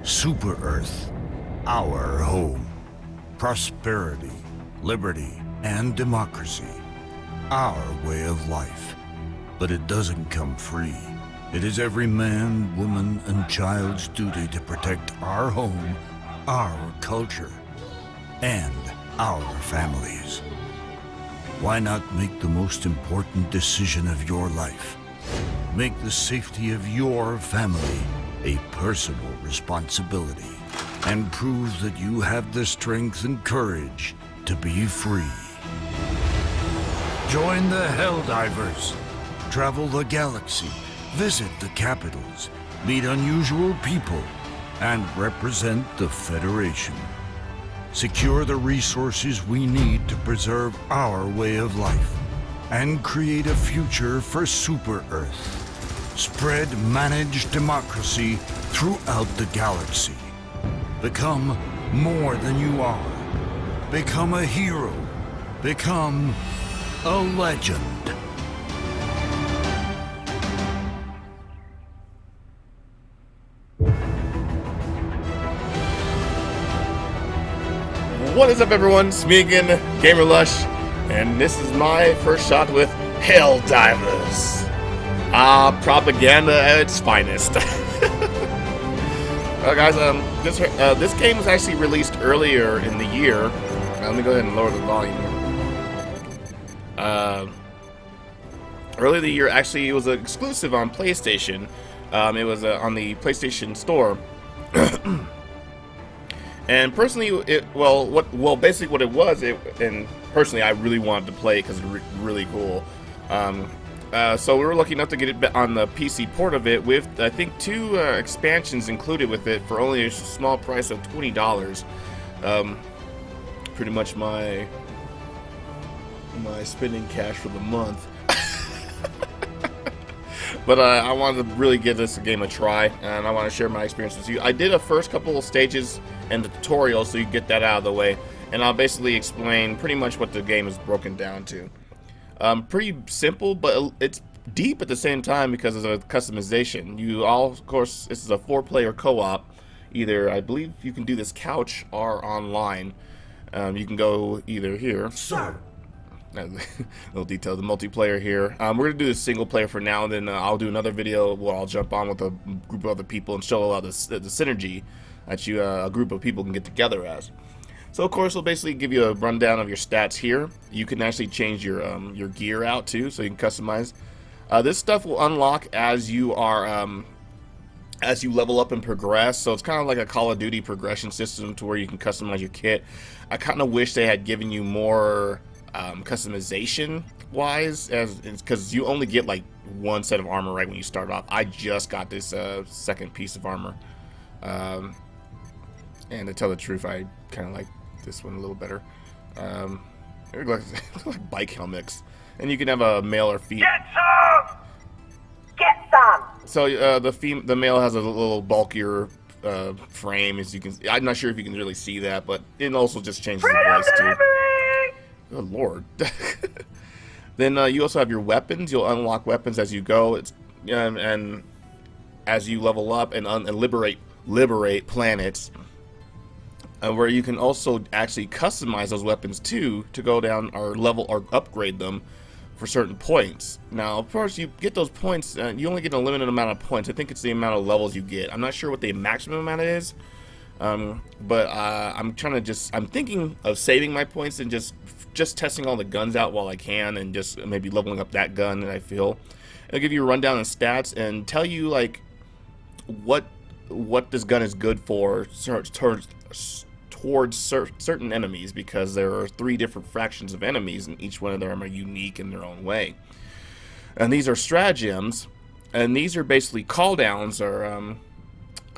Super Earth, our home. Prosperity, liberty, and democracy. Our way of life. But it doesn't come free. It is every man, woman, and child's duty to protect our home, our culture, and our families. Why not make the most important decision of your life? Make the safety of your family a personal responsibility, and prove that you have the strength and courage to be free. Join the Helldivers. Travel the galaxy, visit the capitals, meet unusual people, and represent the Federation. Secure the resources we need to preserve our way of life and create a future for Super Earth. Spread managed democracy throughout the galaxy. Become more than you are. Become a hero. Become a legend. What is up, everyone? It's me again, Gamerlush, and this is my first shot with Helldivers. Propaganda at its finest. Guys, this game was actually released earlier in the year. Let me go ahead and lower the volume here. Earlier in the year, actually, it was an exclusive on PlayStation. It was on the PlayStation Store. And personally, basically what it was, and personally, I really wanted to play it because it's really cool. So we were lucky enough to get it on the PC port of it with, I think, 2 expansions included with it for only a small price of $20. Pretty much my spending cash for the month. But I wanted to really give this game a try, and I want to share my experience with you. I did a first couple of stages and the tutorial, so you get that out of the way, and I'll basically explain pretty much what the game is broken down to. Pretty simple, but it's deep at the same time because of the customization. Of course, this is a 4-player co-op. Either, I believe you can do this couch or online. You can go either here. Sir. Little detail, the multiplayer here. We're gonna do the single player for now, and then I'll do another video where I'll jump on with a group of other people and show the synergy that a group of people can get together as. So of course, we'll basically give you a rundown of your stats here. You can actually change your gear out too, so you can customize. This stuff will unlock as you level up and progress. So it's kind of like a Call of Duty progression system to where you can customize your kit. I kind of wish they had given you more customization wise, because you only get like 1 set of armor right when you start off. I just got this second piece of armor, and to tell the truth, I kind of like this one a little better. It looks like bike helmets, and you can have a male or female. Get some! Get some! So the male has a little bulkier frame, as you can. I'm not sure if you can really see that, but it also just changes the voice too. Good lord. Then you also have your weapons. You'll unlock weapons as you go. And as you level up and liberate planets, where you can also actually customize those weapons too to go down or level or upgrade them for certain points. Now, of course, you get those points. You only get a limited amount of points. I think it's the amount of levels you get. I'm not sure what the maximum amount is. But I'm thinking of saving my points and just testing all the guns out while I can, and just maybe leveling up that gun that I feel. It'll give you a rundown of stats and tell you like what this gun is good for towards certain enemies, because there are 3 different fractions of enemies, and each one of them are unique in their own way. And these are stratagems, and these are basically call downs, or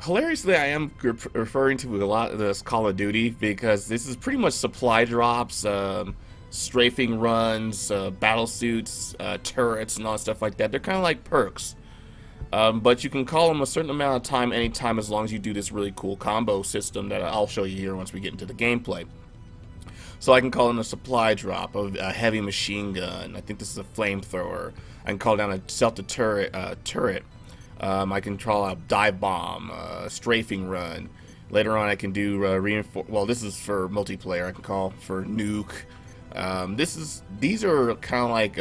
hilariously, I am referring to a lot of this Call of Duty, because this is pretty much supply drops, strafing runs, battle suits, turrets, and all that stuff like that. They're kind of like perks. But you can call them a certain amount of time, anytime, as long as you do this really cool combo system that I'll show you here once we get into the gameplay. So I can call in a supply drop of a heavy machine gun. I think this is a flamethrower. I can call down a stealth turret, I can try out dive bomb, strafing run. Later on, I can do reinforce. Well, this is for multiplayer. I can call for nuke. These are kind of like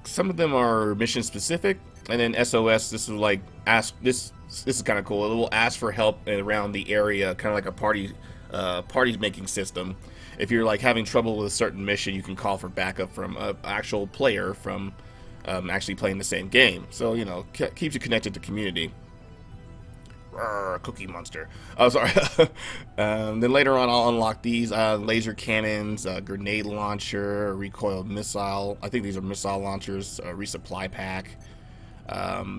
some of them are mission specific, and then SOS. This is like ask. This is kind of cool. It will ask for help around the area, kind of like a party making system. If you're like having trouble with a certain mission, you can call for backup from an actual player from actually playing the same game. So, you know, keeps you connected to community. Cookie Monster. Oh, sorry. Then later on, I'll unlock these laser cannons, grenade launcher, recoil missile. I think these are missile launchers. Resupply pack,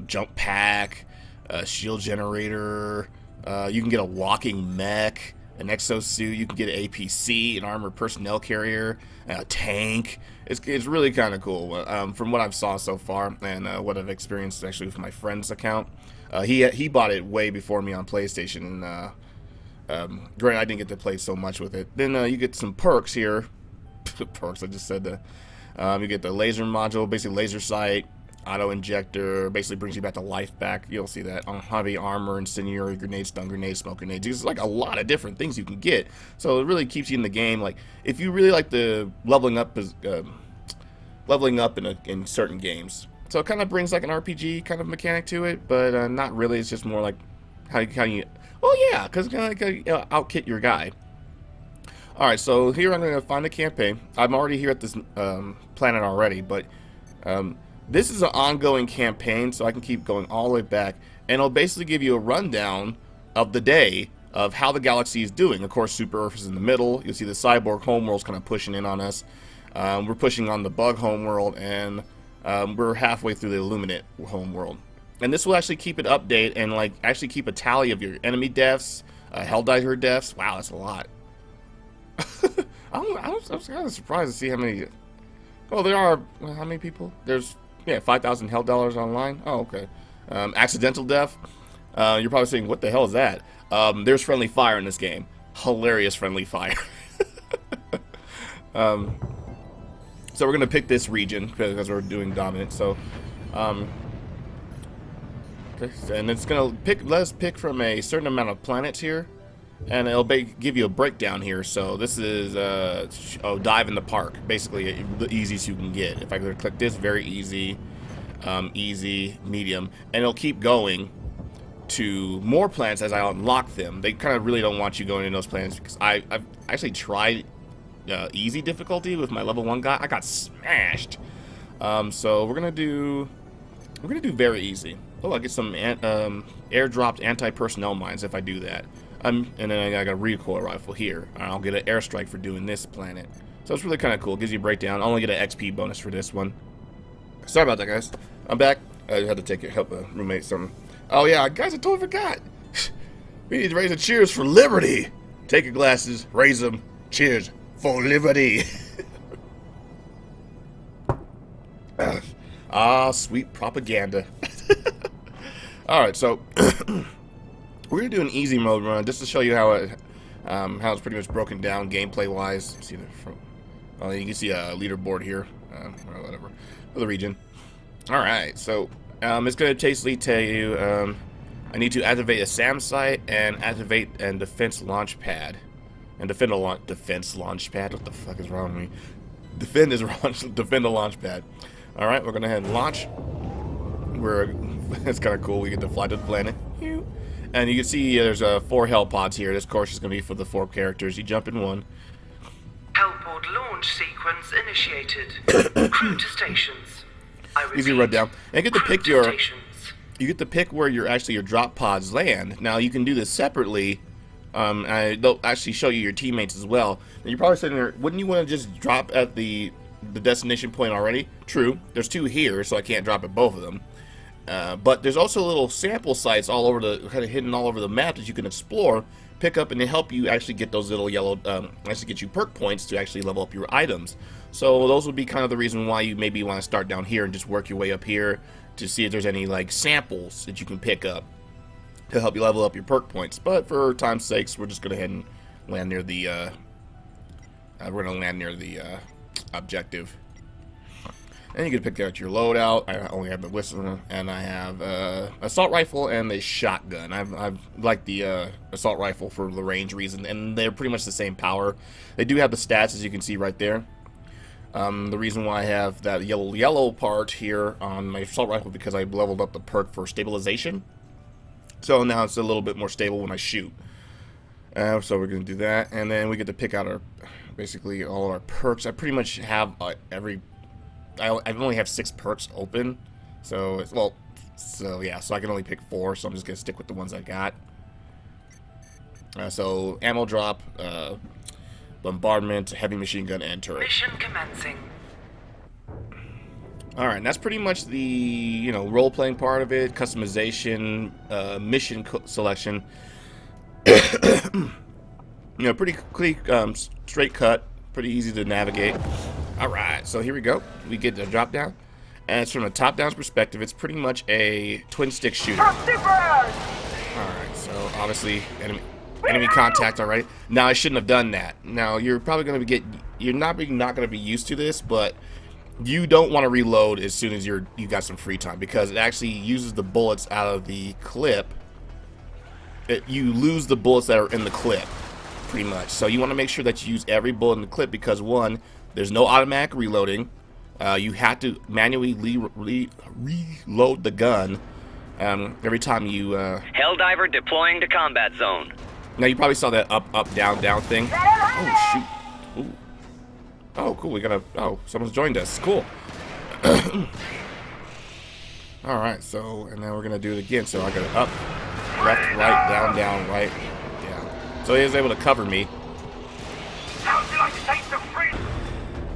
jump pack, shield generator. You can get a walking mech, an exosuit. You can get an APC, an armored personnel carrier, a tank. It's really kind of cool from what I've saw so far and what I've experienced actually with my friend's account. He bought it way before me on PlayStation, and granted I didn't get to play so much with it. Then you get some perks here. Perks, I just said that. You get the laser module, basically laser sight, auto injector, basically brings you back to life back. You'll see that on heavy armor, incendiary grenade, stun grenade, smoke grenades. There's like a lot of different things you can get, so it really keeps you in the game. Like if you really like the leveling up in certain games. So it kind of brings like an RPG kind of mechanic to it, but not really. It's just more like how you oh yeah, because kind of like outkit your guy. All right, so here I'm going to find the campaign. I'm already here at this planet already, but this is an ongoing campaign, so I can keep going all the way back, and it'll basically give you a rundown of the day of how the galaxy is doing. Of course, Super Earth is in the middle. You'll see the cyborg homeworld's kind of pushing in on us. We're pushing on the bug homeworld, and we're halfway through the Illuminate homeworld. And this will actually keep it update and like actually keep a tally of your enemy deaths, Helldiver deaths. Wow, that's a lot. I'm kind of surprised to see how many. Oh, there are how many people? There's 5,000 Helldivers online. Oh, okay. Accidental death. You're probably saying, what the hell is that? There's friendly fire in this game. Hilarious friendly fire. So we're gonna pick this region because we're doing dominant. So, okay, and it's gonna let us pick from a certain amount of planets here, and it'll give you a breakdown here. So this is dive in the park, basically the easiest you can get. If I click this, very easy, easy, medium, and it'll keep going to more planets as I unlock them. They kind of really don't want you going in those planets because I've actually tried easy difficulty with my level 1 guy. I got smashed. So we're gonna do very easy. Oh, I get some airdropped anti-personnel mines if I do that. And then I got a recoil rifle here, and I'll get an airstrike for doing this planet. So it's really kind of cool. Gives you a breakdown. I only get an XP bonus for this one. Sorry about that, guys. I'm back. I had to help a roommate some. Oh yeah, guys, I totally forgot. We need to raise a cheers for liberty. Take your glasses, raise them. Cheers for liberty. Sweet propaganda. Alright, so we're gonna do an easy mode run just to show you how it's pretty much broken down gameplay wise. See you can see a leaderboard here, or whatever, for the region. Alright, so it's gonna basically tell you I need to activate a SAM site and activate a defense launch pad. And defend a defense launch pad. What the fuck is wrong with me? Defend a launch pad. All right, we're gonna head and launch. It's kind of cool. We get to fly to the planet, and you can see there's 4 hell pods here. This course is gonna be for the 4 characters. You jump in one. Hellpod launch sequence initiated. Crew to stations. I repeat, Easy run down. And you get to pick your. stations. You get to pick where your drop pods land. Now you can do this separately. They'll actually show you your teammates as well. And you're probably sitting there, wouldn't you want to just drop at the destination point already? True. There's 2 here, so I can't drop at both of them. But there's also little sample sites all over kind of hidden all over the map that you can explore, pick up, and they help you actually get those little yellow, actually get you perk points to actually level up your items. So those would be kind of the reason why you maybe want to start down here and just work your way up here to see if there's any like samples that you can pick up to help you level up your perk points. But for time's sakes, we're just gonna head and land near the objective. And you can pick out your loadout. I only have the whistle, and I have assault rifle and a shotgun. I've liked the assault rifle for the range reason, and they're pretty much the same power. They do have the stats, as you can see right there. The reason why I have that yellow part here on my assault rifle because I leveled up the perk for stabilization. So now it's a little bit more stable when I shoot. So we're going to do that, and then we get to pick out our basically all of our perks. I pretty much have I only have 6 perks open, so it's, well, so yeah, so I can only pick 4. So I'm just gonna stick with the ones I got. So ammo drop, bombardment, heavy machine gun, and turret. Mission commencing. All right, and that's pretty much the role-playing part of it, customization, mission selection. Pretty straight cut, pretty easy to navigate. All right, so here we go. We get the drop down, and it's from a top-down perspective. It's pretty much a twin-stick shooter. All right, so obviously enemy contact already. Now I shouldn't have done that. Now you're probably going to you're not going to be used to this, but you don't want to reload as soon as you got some free time because it actually uses the bullets out of the clip. You lose the bullets that are in the clip, pretty much. So you want to make sure that you use every bullet in the clip because, one, there's no automatic reloading. You have to manually reload the gun every time you... Helldiver deploying to combat zone. Now, you probably saw that up, down, down thing. Oh, shoot. Ooh. Oh, cool. We got a... Oh, someone's joined us. Cool. Alright, so... And then we're going to do it again. So I got it up, left, right, down, down, right, down. So he was able to cover me.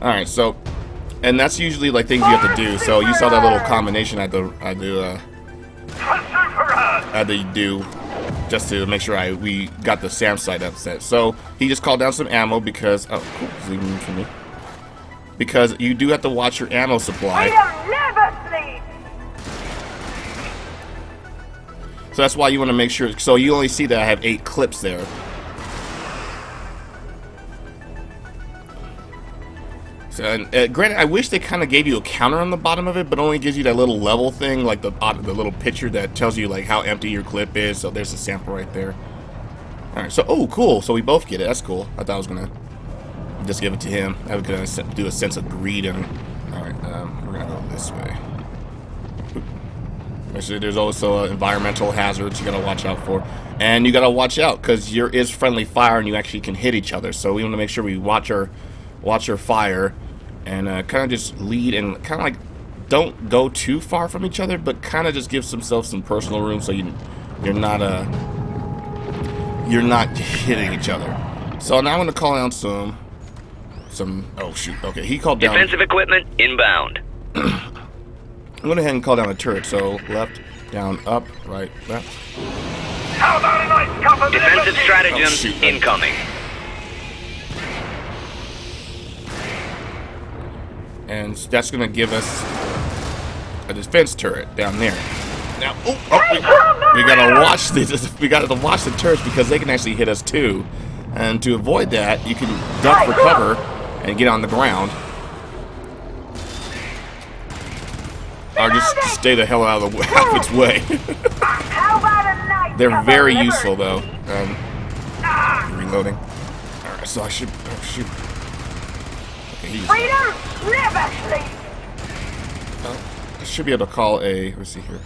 Alright, so... And that's usually like things you have to do. So you saw that little combination I had to do just to make sure we got the SAM site upset. So he just called down some ammo because cool, zoom in for me. Because you do have to watch your ammo supply. So that's why you want to make sure. So you only see that I have 8 clips there. So, and, granted, I wish they kind of gave you a counter on the bottom of it, but only gives you that little level thing, like the little picture that tells you like how empty your clip is. So there's a sample right there. All right, so oh, cool. So we both get it. That's cool. I thought I was gonna just give it to him. I was gonna do a sense of greed and. All right, we're gonna go this way. Actually, there's also environmental hazards you gotta watch out for, and you gotta watch out because there is friendly fire and you actually can hit each other. So we want to make sure we watch our fire and kind of just lead and kind of like don't go too far from each other, but kind of just give themselves some personal room so you're not hitting each other. So now I'm gonna call out some oh shoot, okay, he called down defensive equipment inbound. I'm going to go ahead and call down a turret. So left, down, up, right, left. How about a nice cup of Defensive liberty? stratagem incoming. And that's going to give us a defense turret down there. Now, we gotta watch this. We gotta watch the turrets because they can actually hit us too. And to avoid that, you can duck for cover and get on the ground. Or just stay the hell out of its way. They're very useful though. Reloading. Alright, so I should. Oh shoot. Okay, Freedom never sleeps. I should be able to call a. Let's see here.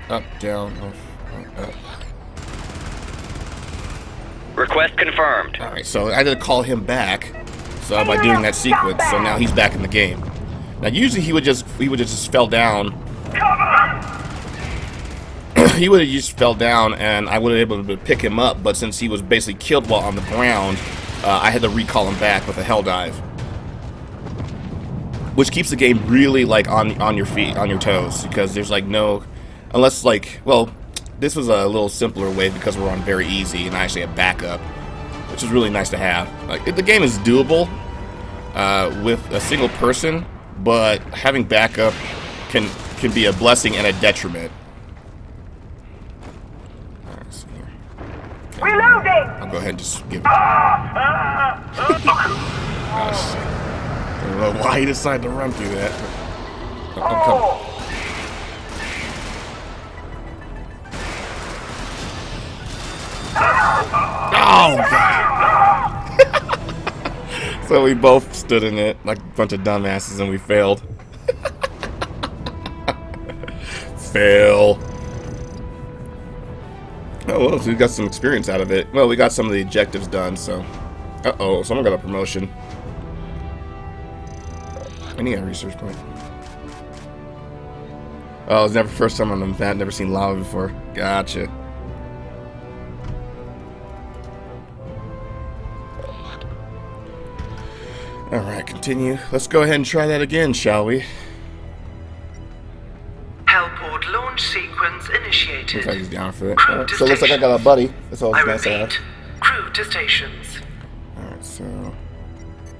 Up, down, up. Request confirmed. Alright, so I had to call him back. So by doing that sequence, so now he's back in the game. Now usually he would just fell down. He would have just fell down and I would have been able to pick him up, but since he was basically killed while on the ground, I had to recall him back with a hell dive. Which keeps the game really like on your feet, on your toes, because there's like no, unless like, well, this was a little simpler way because we're on very easy and I actually have backup, which is really nice to have. Like the game is doable with a single person, but having backup can be a blessing and a detriment. All right, so here. Okay, Reloading. I'll go ahead and just give it. Oh, shit. I don't know why he decided to run through that. I'm coming. Oh, God. So we both stood in it like a bunch of dumbasses and we failed. Fail. Oh, well, so we got some experience out of it. Well, we got some of the objectives done, so. Uh-oh, someone got a promotion. I need a research point. Oh, it's never first time on the map. Never seen lava before. Gotcha. Alright, continue. Let's go ahead and try that again, shall we? Hellport launch sequence initiated. Looks like he's down for it. Crew Alright, to so it looks like I got a buddy. That's all I it's nice to repeat, have. crew to stations. Alright, so.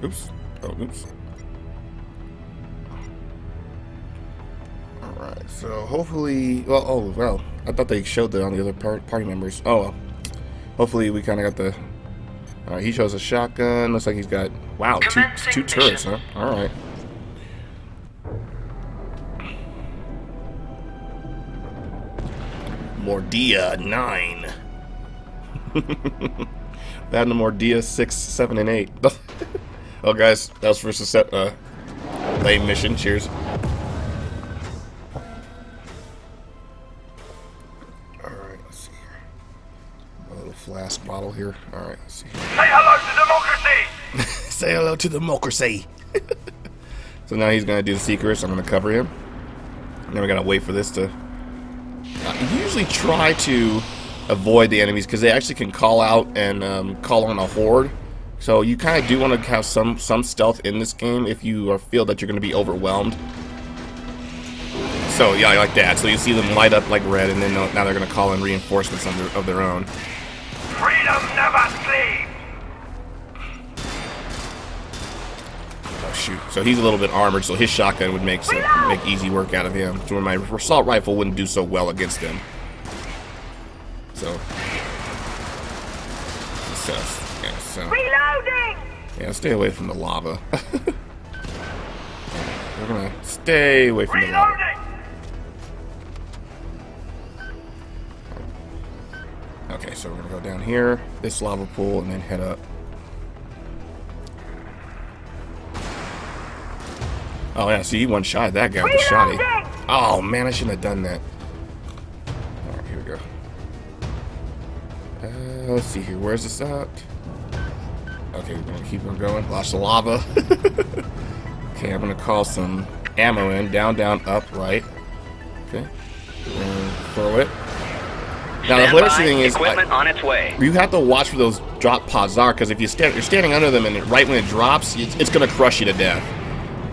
Oops. Oh, oops. Alright, so hopefully. Well, oh, well. I thought they showed that on the other party members. Oh, well. Hopefully we kind of got the. Alright, he shows a shotgun. Looks like he's got. Wow, two Commencing turrets, huh? mission. Alright. Mordia 9. That and the Mordia 6, 7, and 8. Oh, guys, that was for lame mission. Cheers. Alright, let's see here. A little flask bottle here. Alright, let's see here. Say hello to democracy! Say hello to democracy. So now he's going to do the secret, so I'm going to cover him. Now we got to wait for this to. You usually try to avoid the enemies because they actually can call out and call on a horde. So you kind of do want to have some stealth in this game if you feel that you're going to be overwhelmed. So yeah, like that. So you see them light up like red, and then now they're going to call in reinforcements of their own. Freedom never sleeps! Oh shoot! So he's a little bit armored, so his shotgun would make easy work out of him. So where my assault rifle wouldn't do so well against him. So Reloading! yeah, stay away from the lava. We're gonna stay away from the lava. Reloading! Okay, so we're gonna go down here, this lava pool, and then head up. Oh yeah, see, he one-shot that guy with the shotty. Oh man, I shouldn't have done that. Alright, here we go. Let's see here, where's this at? Okay, we're gonna keep on going. Lots of lava. Okay, I'm gonna call some ammo in. Down, down, up, right. Okay. And throw it. Now the hilarious thing is, equipment on its way. you have to watch where those drop pods are, because if you're standing under them and right when it drops, it's gonna crush you to death.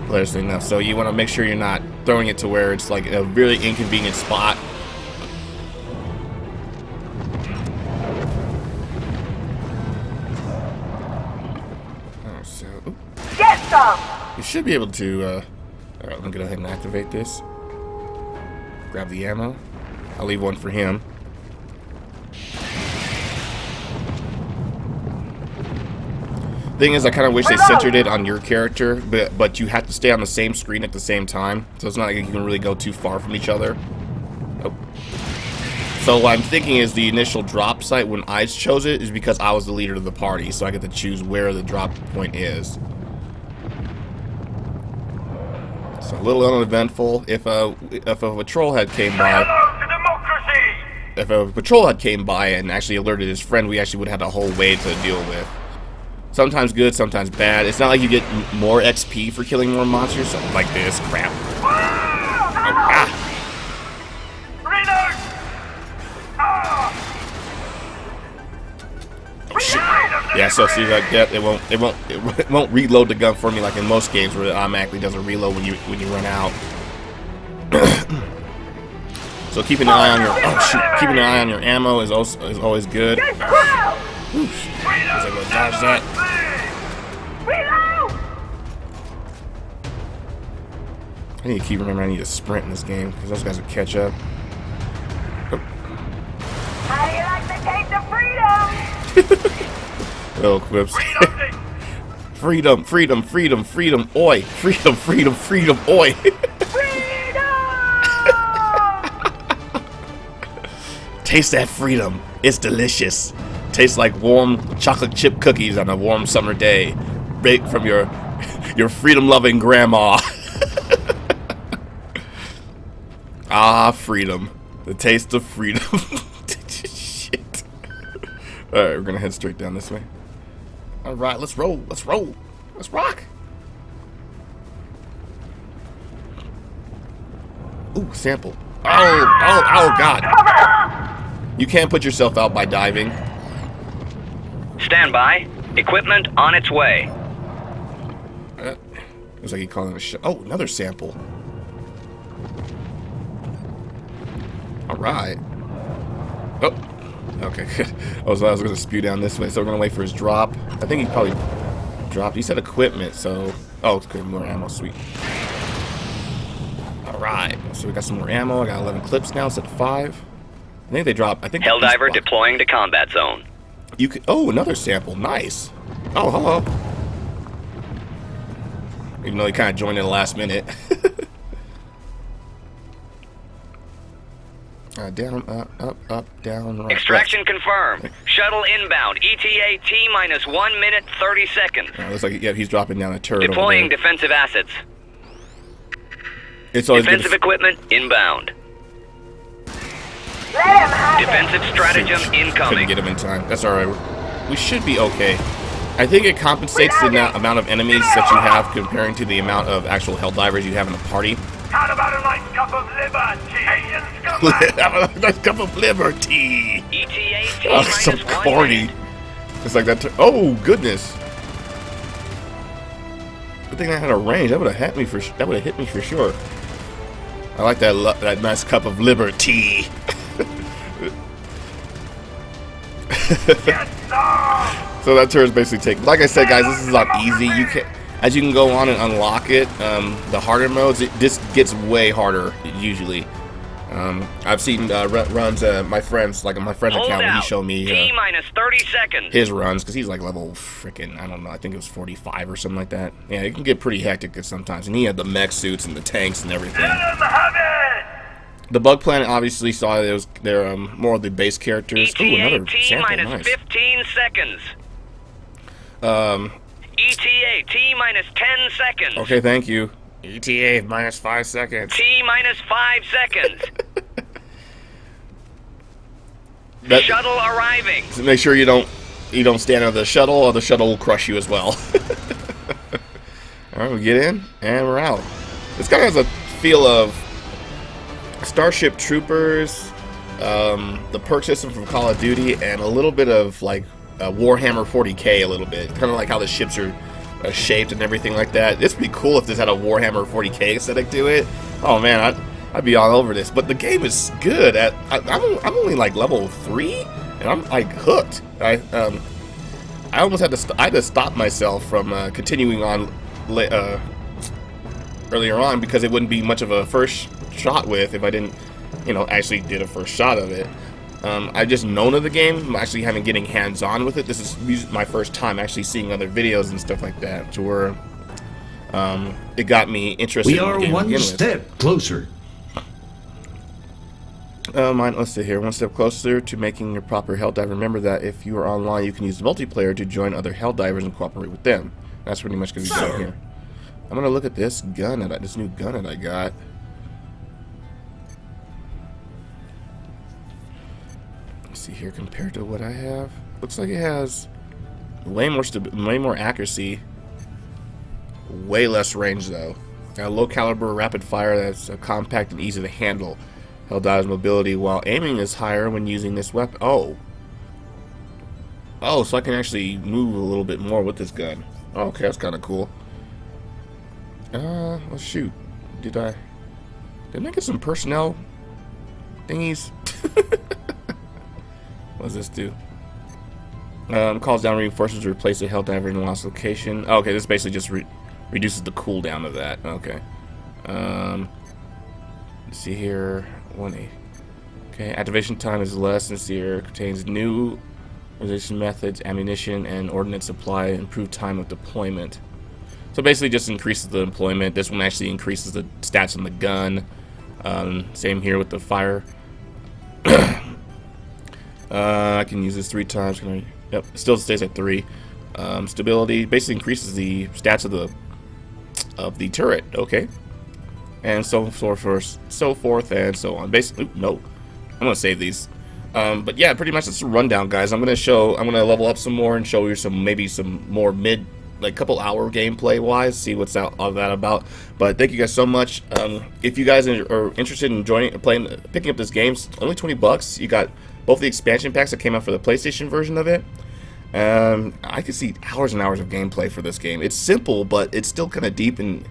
Hilarious thing enough. So you want to make sure you're not throwing it to where it's like a really inconvenient spot. Oh, so Get some! you should be able to. All right, let me go ahead and activate this. Grab the ammo. I'll leave one for him. Thing is, I kind of wish they centered it on your character, but you have to stay on the same screen at the same time, so it's not like you can really go too far from each other. Oh. So what I'm thinking is the initial drop site when I chose it is because I was the leader of the party, so I get to choose where the drop point is. So a little uneventful. If a patrol head came by. Hello to democracy! If a patrol head came by and actually alerted his friend, we actually would have a whole wave to deal with. Sometimes good, sometimes bad. It's not like you get more XP for killing more monsters like this. Crap. Oh, ah. Reload! Oh, shit. Yeah, so see like that, it won't reload the gun for me like in most games where it automatically doesn't reload when you run out. So keeping an eye on your keeping an eye on your ammo is always good. Oof. I was able to dodge that. Reload! I need to keep remembering I need to sprint in this game because those guys will catch up. Oh. How do you like the taste of freedom? Little quips. Reloading! Freedom, freedom, freedom, freedom, oi. Freedom, freedom, freedom, oi. Freedom! Taste that freedom. It's delicious. Tastes like warm chocolate chip cookies on a warm summer day, baked from your freedom-loving grandma. Ah, freedom. The taste of freedom. Shit. Alright, we're gonna head straight down this way. Alright, let's roll. Let's roll. Let's rock. Ooh, sample. Oh, God. You can't put yourself out by diving. Stand by. Equipment on its way. Looks like he calling it a shot. Oh, another sample. Alright. Oh. Okay, good. I was going to spew down this way, so we're going to wait for his drop. I think he probably dropped. He said equipment, so... Oh, it's good. More ammo. Sweet. Alright. So we got some more ammo. I got 11 clips now instead of 5. I think they dropped... I think Helldiver deploying to combat zone. You could... Oh, another sample. Nice. Oh, hello. Even though he kind of joined in the last minute. Down, up, down, right. Extraction confirmed. Shuttle inbound. ETA T-minus 1 minute 30 seconds. Looks like, yeah, he's dropping down a turret. Deploying defensive assets. It's always defensive equipment inbound. Let him have it. Defensive stratagem Couldn't incoming. get him in time. That's alright. We should be okay. I think it compensates the amount of enemies that you have comparing to the amount of actual Helldivers you have in the party. How about a nice cup of liberty, alien scumbag? Have a nice cup of liberty. ETA Oh, so T-minus 1 corny. minute. It's like that. Oh goodness! Good thing I had a range. That would have hit me for. That would have hit me for sure. I like that. That nice cup of liberty. Yes, sir! So that turret's basically taken. Like I said, guys, this is not easy. You can, as you can go on and unlock it, the harder modes, this gets way harder usually. I've seen runs. My friend's account when he showed me T-minus 30 seconds. his runs because he's like level freaking I don't know. I think it was 45 or something like that. Yeah, it can get pretty hectic sometimes. And he had the mech suits and the tanks and everything. Let him have it! The Bug Planet obviously saw it. They're more of the base characters. Ooh, ETA another sample. T-minus Nice. 15 seconds. ETA T-minus 10 seconds. Okay, thank you. ETA minus 5 seconds. T-minus 5 seconds. That- Shuttle arriving. So make sure you don't stand under the shuttle, or the shuttle will crush you as well. All right, we get in and we're out. This guy has a feel of Starship Troopers, the perk system from Call of Duty, and a little bit of like Warhammer 40k. A little bit, kind of like how the ships are shaped and everything like that. This would be cool if this had a Warhammer 40k aesthetic to it. Oh man, I'd be all over this. But the game is good. I'm only like level 3, and I'm like hooked. I almost had to stop myself from continuing on earlier on because it wouldn't be much of a first shot with if I didn't, actually did a first shot of it. I've just known of the game. I'm actually having getting hands-on with it. This is my first time actually seeing other videos and stuff like that, to where it got me interested. We are in the game to one begin with. step closer. Let's see here. One step closer to making your proper Helldiver. Remember that if you are online, you can use multiplayer to join other Helldivers and cooperate with them. That's pretty much going to be done here. I'm going to look at this gun this new gun that I got. Let's see here compared to what I have. Looks like it has way more accuracy, way less range though. Got a low caliber rapid fire that's compact and easy to handle. Helldiver's mobility while aiming is higher when using this weapon. Oh, so I can actually move a little bit more with this gun. Oh, okay, that's kind of cool. Well, shoot. Didn't I get some personnel thingies? What does this do? Calls down reinforcements to replace a Helldiver in a lost location. Oh, okay, this basically just reduces the cooldown of that. Okay. Let's see here. 1A. Okay, activation time is less. Let's see here. Contains new organization methods, ammunition, and ordnance supply. Improved time of deployment. So basically, just increases the deployment. This one actually increases the stats on the gun. Same here with the fire. I can use this 3 times. Can I? Yep, it still stays at 3. Stability basically increases the stats of the turret. Okay, and so forth and so on. Basically, no, I'm gonna save these. But yeah, pretty much that's a rundown, guys. I'm gonna level up some more and show you maybe some more like couple hour gameplay wise, see what's all that about. But thank you guys so much. If you guys are interested in picking up this game, it's only $20. You got both the expansion packs that came out for the PlayStation version of it. I could see hours and hours of gameplay for this game. It's simple, but it's still kind of deep and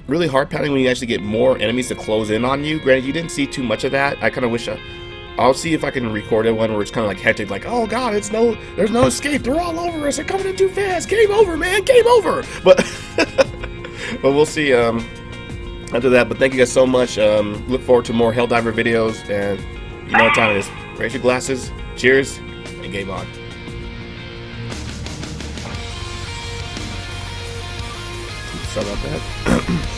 really hard pounding when you actually get more enemies to close in on you. Granted, you didn't see too much of that. I kind of wish I'll see if I can record one where it's kind of like hectic, like, oh god, there's no escape, they're all over us, they're coming in too fast, game over, man, game over. But but we'll see after that. But thank you guys so much. Look forward to more Helldiver videos, and you know what time it is. Raise your glasses, cheers, and game on. Sorry about that.